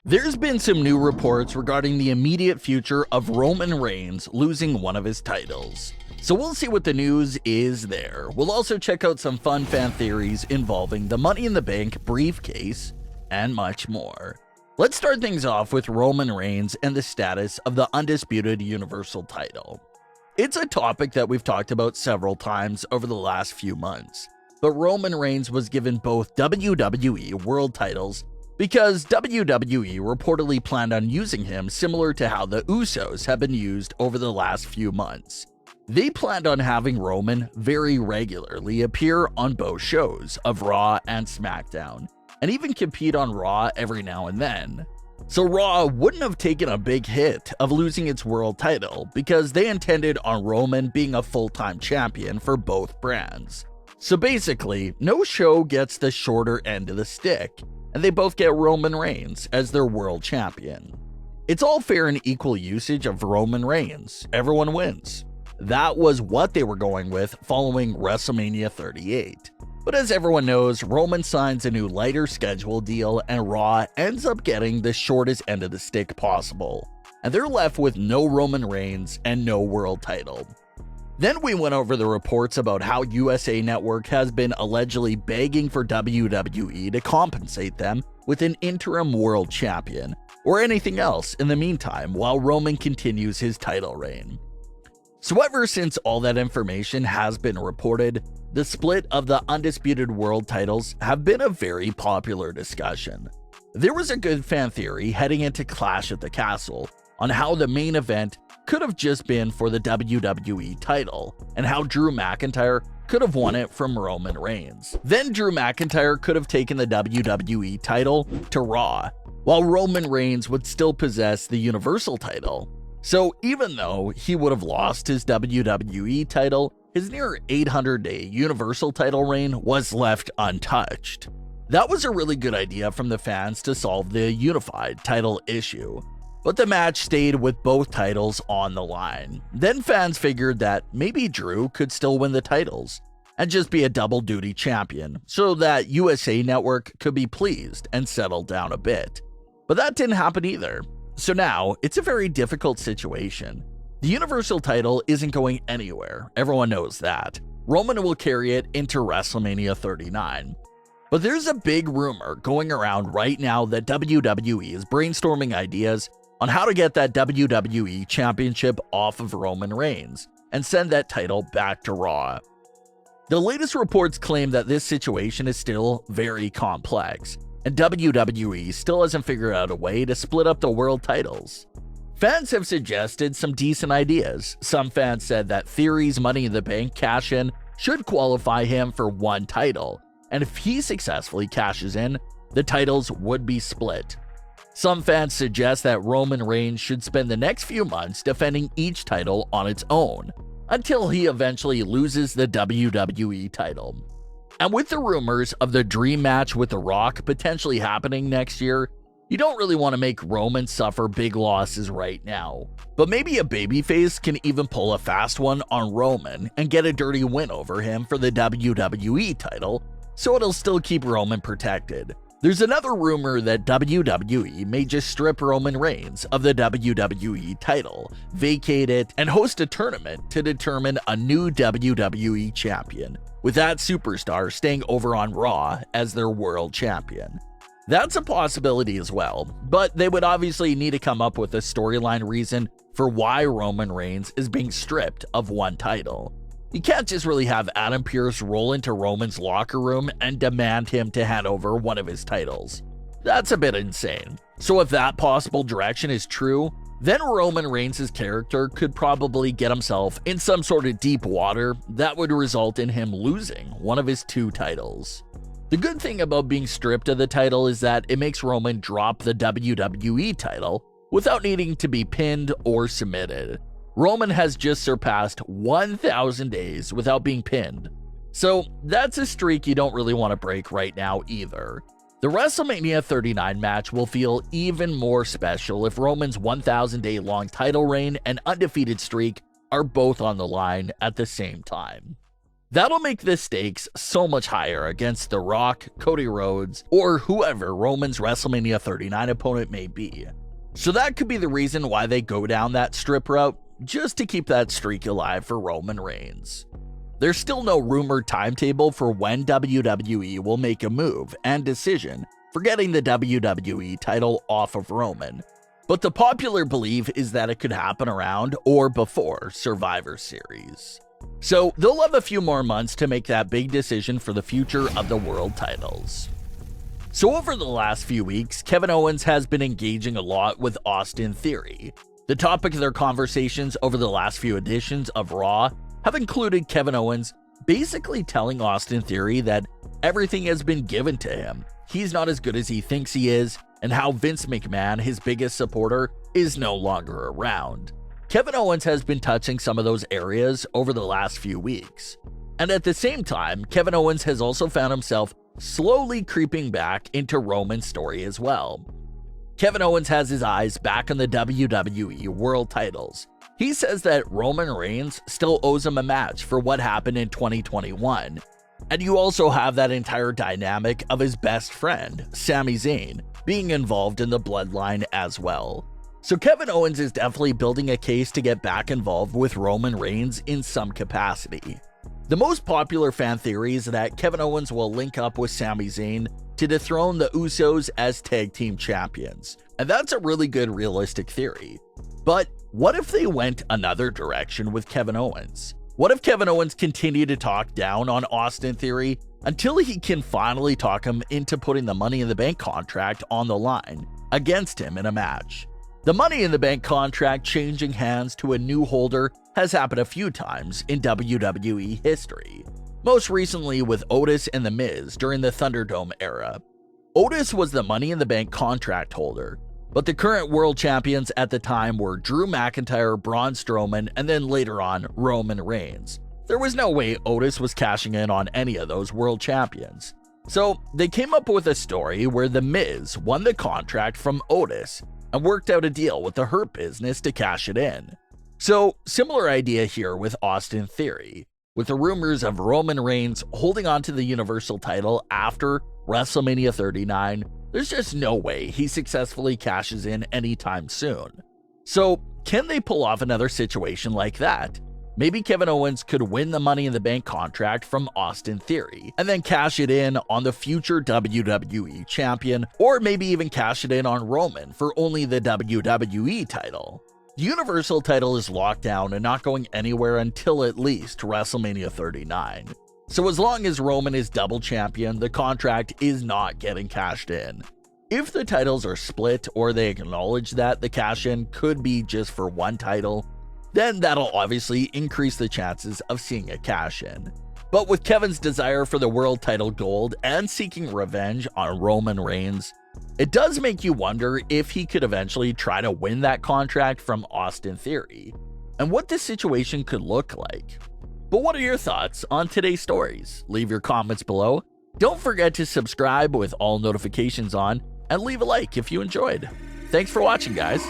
There's been some new reports regarding the immediate future of Roman Reigns losing one of his titles. So we'll see what the news is there. We'll also check out some fun fan theories involving the Money in the Bank briefcase and much more. Let's start things off with Roman Reigns and the status of the Undisputed Universal title. It's a topic that we've talked about several times over the last few months, but Roman Reigns was given both WWE World titles because WWE reportedly planned on using him similar to how the Usos have been used over the last few months. They planned on having Roman very regularly appear on both shows of Raw and SmackDown, and even compete on Raw every now and then. So Raw wouldn't have taken a big hit of losing its world title because they intended on Roman being a full-time champion for both brands. So basically, no show gets the shorter end of the stick, and they both get Roman Reigns as their world champion. It's all fair and equal usage of Roman Reigns. Everyone wins. That was what they were going with following WrestleMania 38. But as everyone knows, Roman signs a new lighter schedule deal and Raw ends up getting the shortest end of the stick possible. And they're left with no Roman Reigns and no world title. Then we went over the reports about how USA Network has been allegedly begging for WWE to compensate them with an interim world champion, or anything else in the meantime while Roman continues his title reign. So ever since all that information has been reported, the split of the Undisputed World titles have been a very popular discussion. There was a good fan theory heading into Clash at the Castle on how the main event could have just been for the WWE title, and how Drew McIntyre could have won it from Roman Reigns. Then Drew McIntyre could have taken the WWE title to Raw, while Roman Reigns would still possess the Universal title. So even though he would have lost his WWE title, his near 800-day Universal title reign was left untouched. That was a really good idea from the fans to solve the unified title issue. But the match stayed with both titles on the line. Then fans figured that maybe Drew could still win the titles and just be a double duty champion so that USA Network could be pleased and settle down a bit. But that didn't happen either. So now it's a very difficult situation. The Universal title isn't going anywhere, everyone knows that. Roman will carry it into WrestleMania 39. But there's a big rumor going around right now that WWE is brainstorming ideas on how to get that WWE Championship off of Roman Reigns and send that title back to Raw. The latest reports claim that this situation is still very complex, and WWE still hasn't figured out a way to split up the world titles. Fans have suggested some decent ideas. Some fans said that Theory's Money in the Bank cash-in should qualify him for one title, and if he successfully cashes in, the titles would be split. Some fans suggest that Roman Reigns should spend the next few months defending each title on its own, until he eventually loses the WWE title. And with the rumors of the dream match with The Rock potentially happening next year, you don't really want to make Roman suffer big losses right now. But maybe a babyface can even pull a fast one on Roman and get a dirty win over him for the WWE title, so it'll still keep Roman protected. There's another rumor that WWE may just strip Roman Reigns of the WWE title, vacate it, and host a tournament to determine a new WWE champion, with that superstar staying over on Raw as their world champion. That's a possibility as well, but they would obviously need to come up with a storyline reason for why Roman Reigns is being stripped of one title. You can't just really have Adam Pearce roll into Roman's locker room and demand him to hand over one of his titles. That's a bit insane. So if that possible direction is true, then Roman Reigns' character could probably get himself in some sort of deep water that would result in him losing one of his two titles. The good thing about being stripped of the title is that it makes Roman drop the WWE title without needing to be pinned or submitted. Roman has just surpassed 1,000 days without being pinned. So that's a streak you don't really want to break right now either. The WrestleMania 39 match will feel even more special if Roman's 1,000-day long title reign and undefeated streak are both on the line at the same time. That'll make the stakes so much higher against The Rock, Cody Rhodes, or whoever Roman's WrestleMania 39 opponent may be. So that could be the reason why they go down that strip route, just to keep that streak alive for Roman Reigns. There's still no rumored timetable for when WWE will make a move and decision for getting the WWE title off of Roman, but the popular belief is that it could happen around or before Survivor Series. So they'll have a few more months to make that big decision for the future of the world titles. So over the last few weeks, Kevin Owens has been engaging a lot with Austin Theory. The topic of their conversations over the last few editions of Raw have included Kevin Owens basically telling Austin Theory that everything has been given to him, he's not as good as he thinks he is, and how Vince McMahon, his biggest supporter, is no longer around. Kevin Owens has been touching some of those areas over the last few weeks. And at the same time, Kevin Owens has also found himself slowly creeping back into Roman's story as well. Kevin Owens has his eyes back on the WWE World titles. He says that Roman Reigns still owes him a match for what happened in 2021. And you also have that entire dynamic of his best friend, Sami Zayn, being involved in the bloodline as well. So Kevin Owens is definitely building a case to get back involved with Roman Reigns in some capacity. The most popular fan theory is that Kevin Owens will link up with Sami Zayn to dethrone the Usos as tag team champions, and that's a really good realistic theory. But what if they went another direction with Kevin Owens? What if Kevin Owens continued to talk down on Austin Theory until he can finally talk him into putting the Money in the Bank contract on the line against him in a match? The Money in the Bank contract changing hands to a new holder has happened a few times in WWE history. Most recently with Otis and The Miz during the Thunderdome era. Otis was the Money in the Bank contract holder, but the current world champions at the time were Drew McIntyre, Braun Strowman, and then later on Roman Reigns. There was no way Otis was cashing in on any of those world champions. So they came up with a story where The Miz won the contract from Otis and worked out a deal with the Hurt Business to cash it in. So similar idea here with Austin Theory, with the rumors of Roman Reigns holding on to the Universal title after WrestleMania 39, there's just no way he successfully cashes in anytime soon. So can they pull off another situation like that? Maybe Kevin Owens could win the Money in the Bank contract from Austin Theory and then cash it in on the future WWE champion, or maybe even cash it in on Roman for only the WWE title. The Universal title is locked down and not going anywhere until at least WrestleMania 39. So as long as Roman is double champion, the contract is not getting cashed in. If the titles are split or they acknowledge that the cash-in could be just for one title, then that'll obviously increase the chances of seeing a cash-in. But with Kevin's desire for the world title gold and seeking revenge on Roman Reigns, it does make you wonder if he could eventually try to win that contract from Austin Theory, and what this situation could look like. But what are your thoughts on today's stories? Leave your comments below. Don't forget to subscribe with all notifications on, and leave a like if you enjoyed. Thanks for watching, guys.